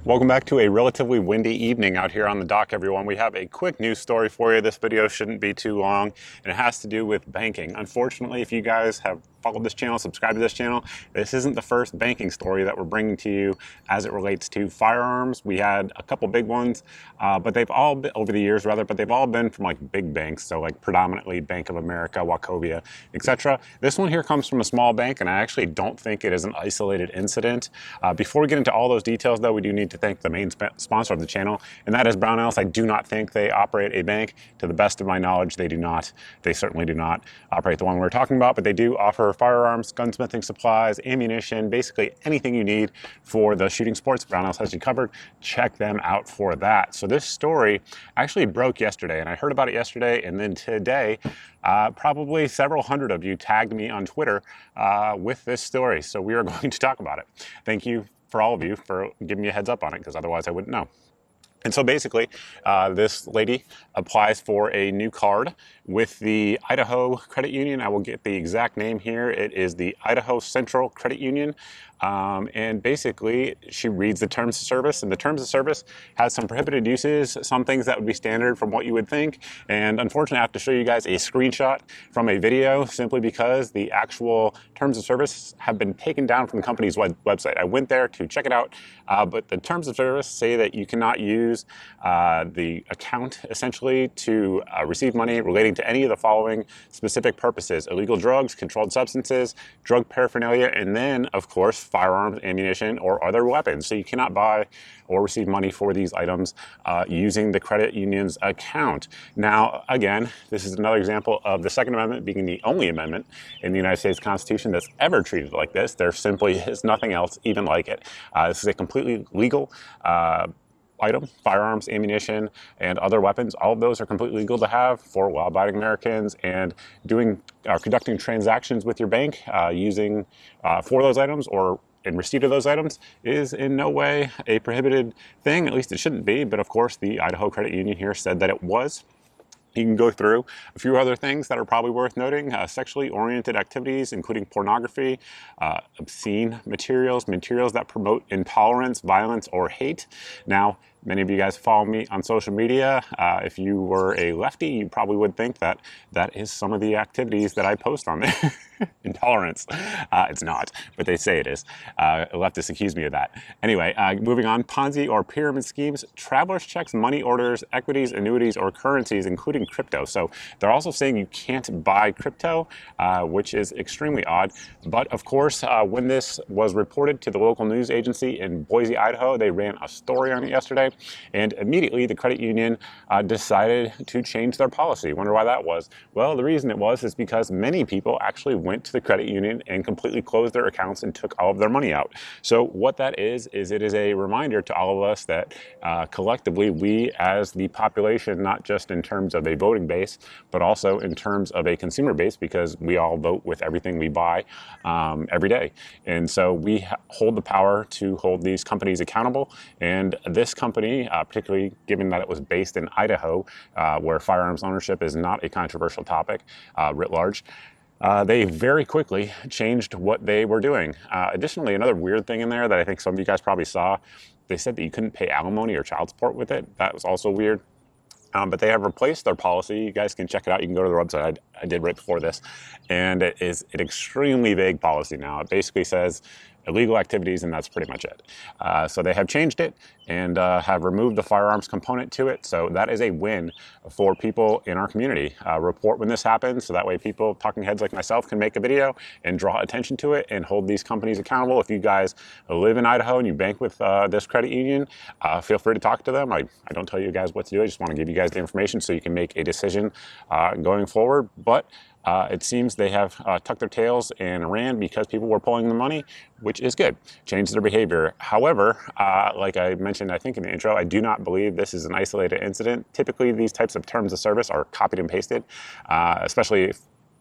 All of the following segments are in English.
Welcome back to a relatively windy evening out here on the dock, everyone. We have a quick news story for you. This video shouldn't be too long, and it has to do with banking. Unfortunately, if you guys have followed this channel, subscribe to this channel, this isn't the first banking story that we're bringing to you as it relates to firearms. We had a couple big ones, but they've all been, over the years rather, but they've all been from like big banks, so like predominantly Bank of America, Wachovia, etc. This one here comes from a small bank, and I actually don't think it is an isolated incident. Before we get into all those details, though, we do need to thank the main sponsor of the channel, and that is Brownells. I do not think they operate a bank. To the best of my knowledge, they do not. They certainly do not operate the one we're talking about, but they do offer firearms, gunsmithing supplies, ammunition, basically anything you need for the shooting sports. Brownells has you covered. Check them out for that. So this story actually broke yesterday, and I heard about it yesterday, and then today, probably several hundred of you tagged me on Twitter with this story. So we are going to talk about it. Thank you for all of you for giving me a heads up on it, because otherwise I wouldn't know. And so basically, this lady applies for a new card with the Idaho Credit Union. I will get the exact name here. It is the Idaho Central Credit Union. And basically, she reads the terms of service, and the terms of service has some prohibited uses, some things that would be standard from what you would think. And unfortunately, I have to show you guys a screenshot from a video simply because the actual terms of service have been taken down from the company's website. I went there to check it out, but the terms of service say that you cannot use the account essentially to receive money relating to any of the following specific purposes: illegal drugs, controlled substances, drug paraphernalia, and then, of course, firearms, ammunition, or other weapons. So you cannot buy or receive money for these items using the credit union's account. Now, again, this is another example of the Second Amendment being the only amendment in the United States Constitution that's ever treated like this. There simply is nothing else even like it. This is a completely legal item. Firearms, ammunition, and other weapons, all of those are completely legal to have for law-abiding Americans, and conducting transactions with your bank using for those items or in receipt of those items is in no way a prohibited thing. At least it shouldn't be, but of course the Idaho Credit Union here said that it was. You can go through a few other things that are probably worth noting. Sexually oriented activities, including pornography, obscene materials that promote intolerance, violence, or hate. Now, many of you guys follow me on social media. If you were a lefty, you probably would think that that is some of the activities that I post on there. Intolerance. It's not, but they say it is. Leftists accuse me of that. Anyway, moving on. Ponzi or pyramid schemes, traveler's checks, money orders, equities, annuities, or currencies, including crypto. So they're also saying you can't buy crypto, which is extremely odd. But of course, when this was reported to the local news agency in Boise, Idaho, they ran a story on it yesterday, and immediately the credit union decided to change their policy. Wonder why that was? Well, the reason it was is because many people actually went to the credit union and completely closed their accounts and took all of their money out. So what that is it is a reminder to all of us that collectively we as the population, not just in terms of a voting base, but also in terms of a consumer base, because we all vote with everything we buy every day. And so we hold the power to hold these companies accountable. And this company, particularly given that it was based in Idaho, where firearms ownership is not a controversial topic writ large, they very quickly changed what they were doing. Additionally, another weird thing in there that I think some of you guys probably saw, they said that you couldn't pay alimony or child support with it. That was also weird. But they have replaced their policy. You guys can check it out. You can go to their website. I did right before this. And it is an extremely vague policy now. It basically says illegal activities, and that's pretty much it. So they have changed it and have removed the firearms component to it. So that is a win for people in our community. Report when this happens, so that way people, talking heads like myself, can make a video and draw attention to it and hold these companies accountable. If you guys live in Idaho and you bank with this credit union, feel free to talk to them. I don't tell you guys what to do. I just want to give you guys the information so you can make a decision going forward. But it seems they have tucked their tails and ran because people were pulling the money, which is good. Changed their behavior. However, like I mentioned, I think in the intro, I do not believe this is an isolated incident. Typically, these types of terms of service are copied and pasted, especially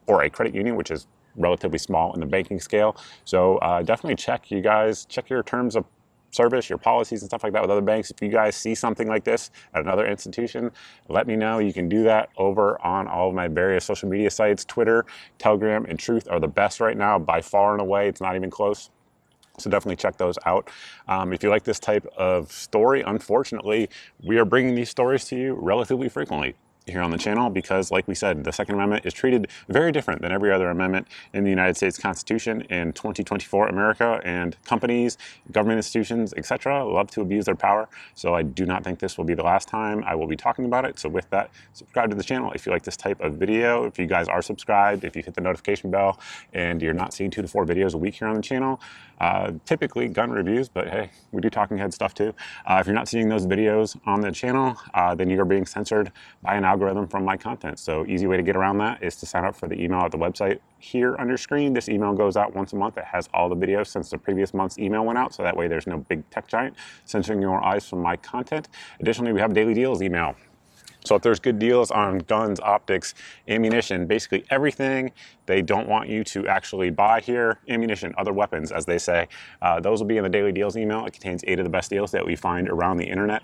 for a credit union, which is relatively small in the banking scale. So definitely check your terms of service, your policies and stuff like that with other banks. If you guys see something like this at another institution, let me know. You can do that over on all of my various social media sites. Twitter, Telegram, and Truth are the best right now by far and away. It's not even close. So definitely check those out. If you like this type of story, unfortunately, we are bringing these stories to you relatively frequently here on the channel because, like we said, the Second Amendment is treated very different than every other amendment in the United States Constitution in 2024 America, and companies, government institutions, etc. love to abuse their power. So I do not think this will be the last time I will be talking about it. So with that, subscribe to the channel if you like this type of video. If you guys are subscribed, if you hit the notification bell and you're not seeing 2 to 4 videos a week here on the channel, typically gun reviews, but hey, we do talking head stuff too. If you're not seeing those videos on the channel, then you are being censored by an algorithm from my content. So easy way to get around that is to sign up for the email at the website here on your screen. This email goes out once a month. It has all the videos since the previous month's email went out, so that way there's no big tech giant censoring your eyes from my content. Additionally, we have daily deals email. So if there's good deals on guns, optics, ammunition, basically everything they don't want you to actually buy here, ammunition, other weapons, as they say, those will be in the daily deals email. It contains 8 of the best deals that we find around the internet.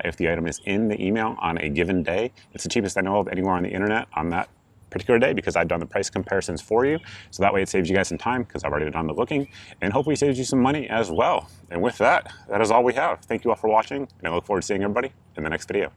If the item is in the email on a given day, it's the cheapest I know of anywhere on the internet on that particular day because I've done the price comparisons for you. So that way it saves you guys some time because I've already done the looking, and hopefully saves you some money as well. And with that, that is all we have. Thank you all for watching, and I look forward to seeing everybody in the next video.